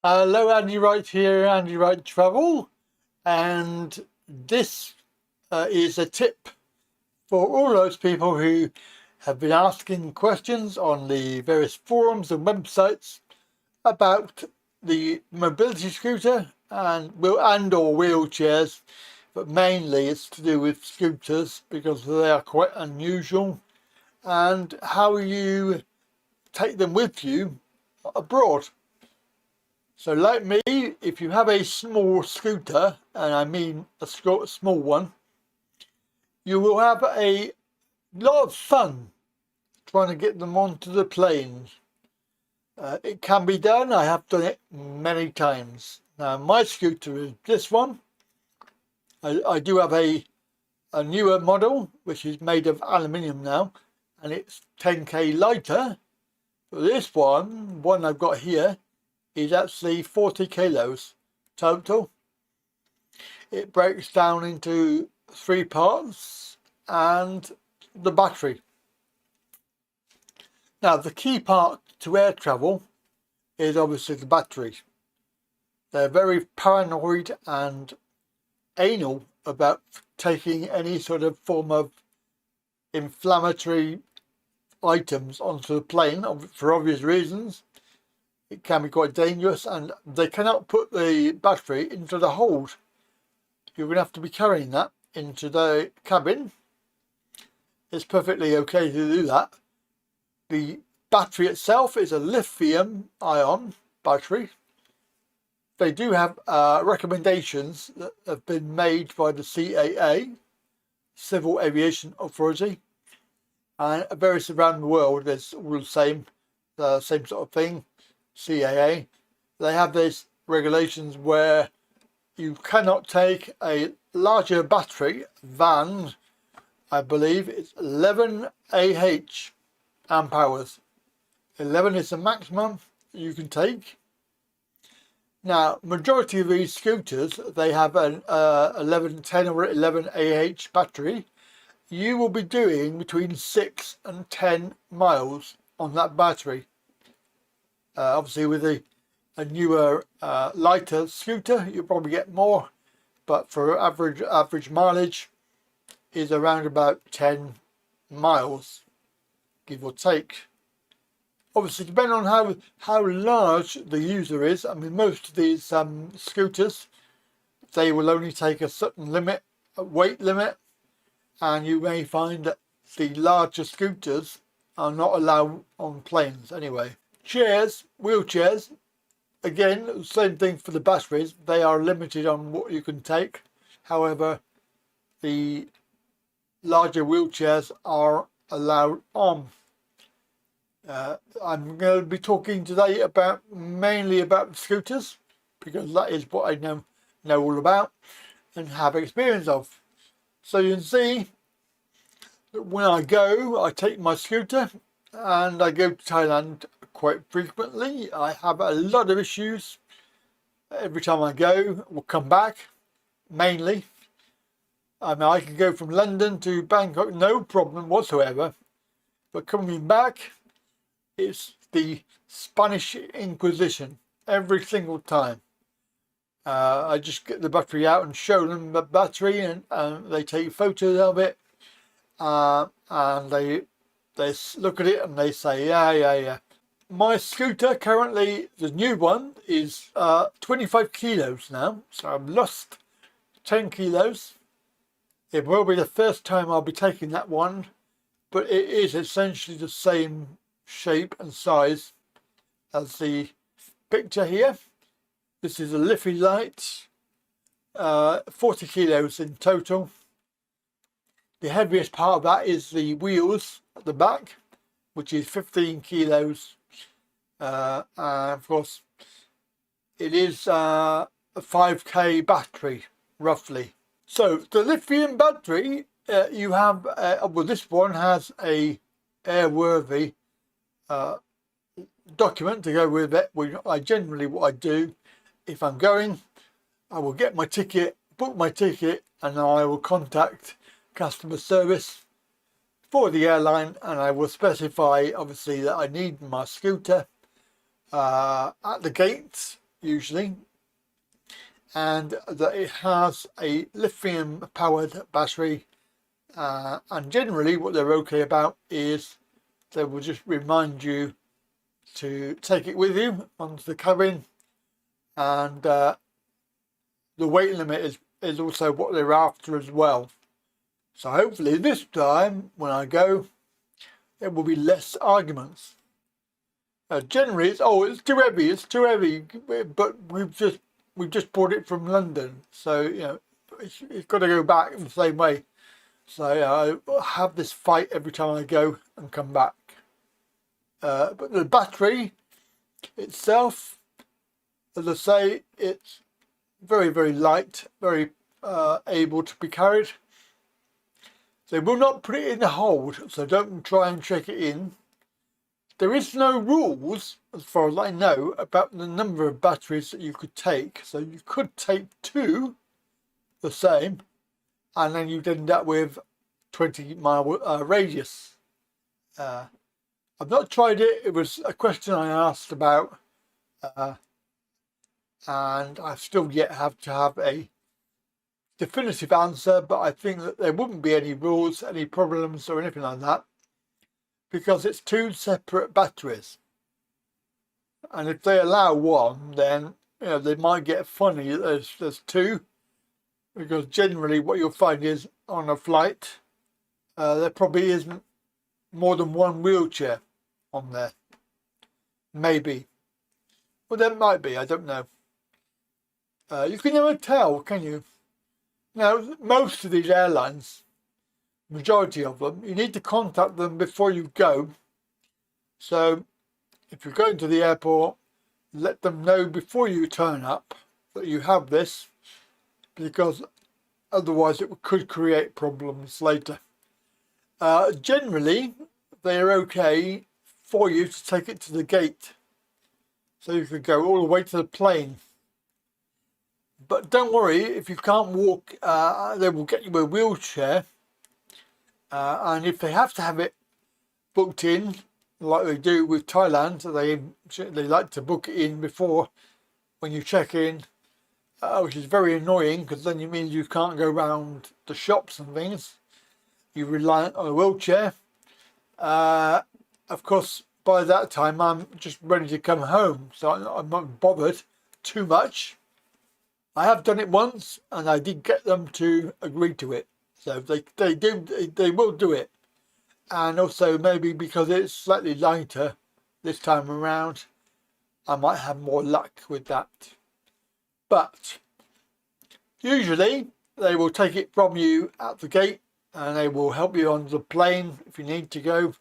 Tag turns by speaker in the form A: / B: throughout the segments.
A: Hello, Andy Wright here, Andy Wright Travel, and this is a tip for all those people who have been asking questions on the various forums and websites about the mobility scooter and or wheelchairs, but mainly it's to do with scooters because they are quite unusual and how you take them with you abroad. So like me, if you have a small scooter, and I mean a small one, you will have a lot of fun trying to get them onto the planes. It can be done. I have done it many times. Now my scooter is this one. I do have a newer model which is made of aluminium now, and it's 10k lighter. But this one I've got here, is actually 40 kilos total. It breaks down into 3 parts and the battery. Now the key part to air travel is obviously the battery. They're very paranoid and anal about taking any sort of form of inflammatory items onto the plane for obvious reasons. It can be quite dangerous, and they cannot put the battery into the hold. You're going to have to be carrying that into the cabin. It's perfectly okay to do that. The battery itself is a lithium-ion battery. They do have recommendations that have been made by the CAA, Civil Aviation Authority, and various around the world. There's all the same sort of thing. CAA, they have these regulations where you cannot take a larger battery than, I believe it's 11 amp hours. 11 is the maximum you can take. Now, majority of these scooters, they have an 10 or 11 battery. You will be doing between 6 and 10 miles on that battery. Obviously with a newer lighter scooter you'll probably get more, but for average mileage is around about 10 miles, give or take. Obviously depending on how large the user is. I mean, most of these scooters, they will only take a certain limit, a weight limit, and you may find that the larger scooters are not allowed on planes anyway. Wheelchairs, again, same thing for the batteries. They are limited on what you can take. However, the larger wheelchairs are allowed on. I'm going to be talking today mainly about scooters, because that is what I know all about and have experience of. So you can see that when I go, I take my scooter and I go to Thailand quite frequently. I have a lot of issues every time I go or come back, mainly. I mean, I can go from London to Bangkok, no problem whatsoever. But coming back, it's the Spanish Inquisition every single time. I just get the battery out and show them the battery, and they take photos of it, and they look at it and they say, yeah. My scooter currently, the new one, is 25 kilos now, so I've lost 10 kilos. It will be the first time I'll be taking that one, but it is essentially the same shape and size as the picture here. This is a Liffey Light, 40 kilos in total. The heaviest part of that is the wheels at the back, which is 15 kilos. And of course, it is a 5k battery, roughly. So the lithium battery, you have, well, this one has a airworthy document to go with it. What I do, if I'm going, I will get my ticket, book my ticket, and I will contact customer service for the airline, and I will specify obviously that I need my scooter at the gate. usually, and that it has a lithium powered battery, and generally what they're okay about is they will just remind you to take it with you onto the cabin, and the weight limit is also what they're after as well. So hopefully this time when I go, there will be less arguments. Generally it's too heavy, but we've just bought it from London, so you know it's got to go back the same way. So I have this fight every time I go and come back. But the battery itself, as I say, it's very, very light, very able to be carried. They will not put it in the hold, so don't try and check it in. There is no rules, as far as I know, about the number of batteries that you could take. So you could take 2, the same, and then you'd end up with 20-mile radius. I've not tried it. It was a question I asked about, and I've still yet have to have a definitive answer, but I think that there wouldn't be any rules, any problems or anything like that, because it's 2 separate batteries. And if they allow one, then you know they might get funny that there's 2, because generally what you'll find is on a flight there probably isn't more than 1 wheelchair on there. Maybe. Well, there might be, I don't know. You can never tell, can you? Now, most of these airlines, majority of them, you need to contact them before you go. So if you're going to the airport, let them know before you turn up that you have this, because otherwise it could create problems later. Generally, they're okay for you to take it to the gate, so you could go all the way to the plane. But don't worry, if you can't walk, they will get you a wheelchair, and if they have to have it booked in, like they do with Thailand, they like to book it in before when you check in, which is very annoying, because then it means you can't go around the shops and things. You rely on a wheelchair. Of course, by that time I'm just ready to come home, so I'm not bothered too much. I have done it once, and I did get them to agree to it. So they will do it. And also maybe because it's slightly lighter this time around, I might have more luck with that. But usually they will take it from you at the gate, and they will help you on the plane if you need to go.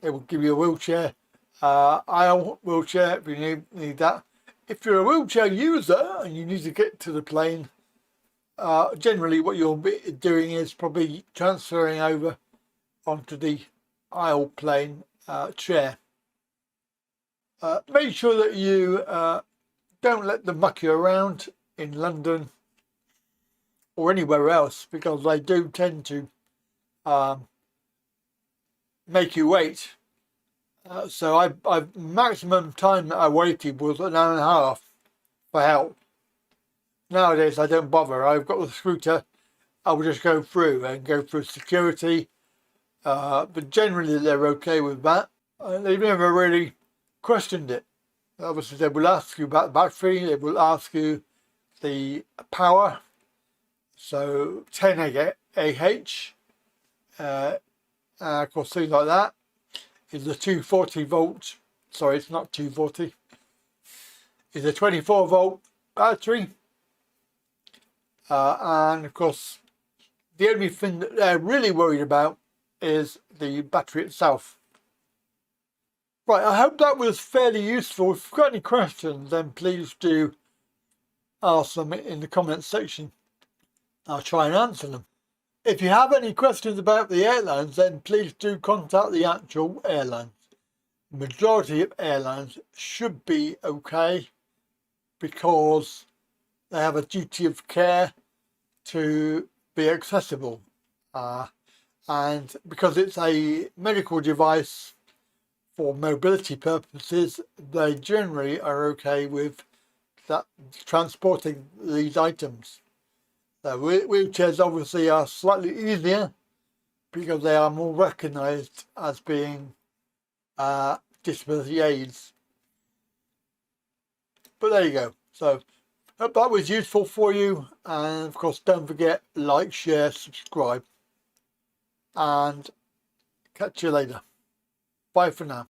A: They will give you a wheelchair, aisle wheelchair if you need that. If you're a wheelchair user and you need to get to the plane, generally what you'll be doing is probably transferring over onto the aisle plane chair. Make sure that you don't let them muck you around in London or anywhere else, because they do tend to make you wait. So I maximum time that I waited was an hour and a half for help. Nowadays I don't bother. I've got the scooter. I will just go through security. But generally they're okay with that. They've never really questioned it. Obviously they will ask you about the battery. They will ask you the power. So 10 AH. Of course, things like that. Is a 240 volt, sorry, it's not 240, is a 24 volt battery, and of course the only thing that they're really worried about is the battery itself. Right, I hope that was fairly useful. If you've got any questions, then please do ask them in the comments section. I'll try and answer them. If you have any questions about the airlines, then please do contact the actual airlines. The majority of airlines should be okay, because they have a duty of care to be accessible. And because it's a medical device for mobility purposes, they generally are okay with that transporting these items. So wheelchairs obviously are slightly easier because they are more recognised as being disability aids. But there you go. So hope that was useful for you, and of course don't forget, like, share, subscribe, and catch you later. Bye for now.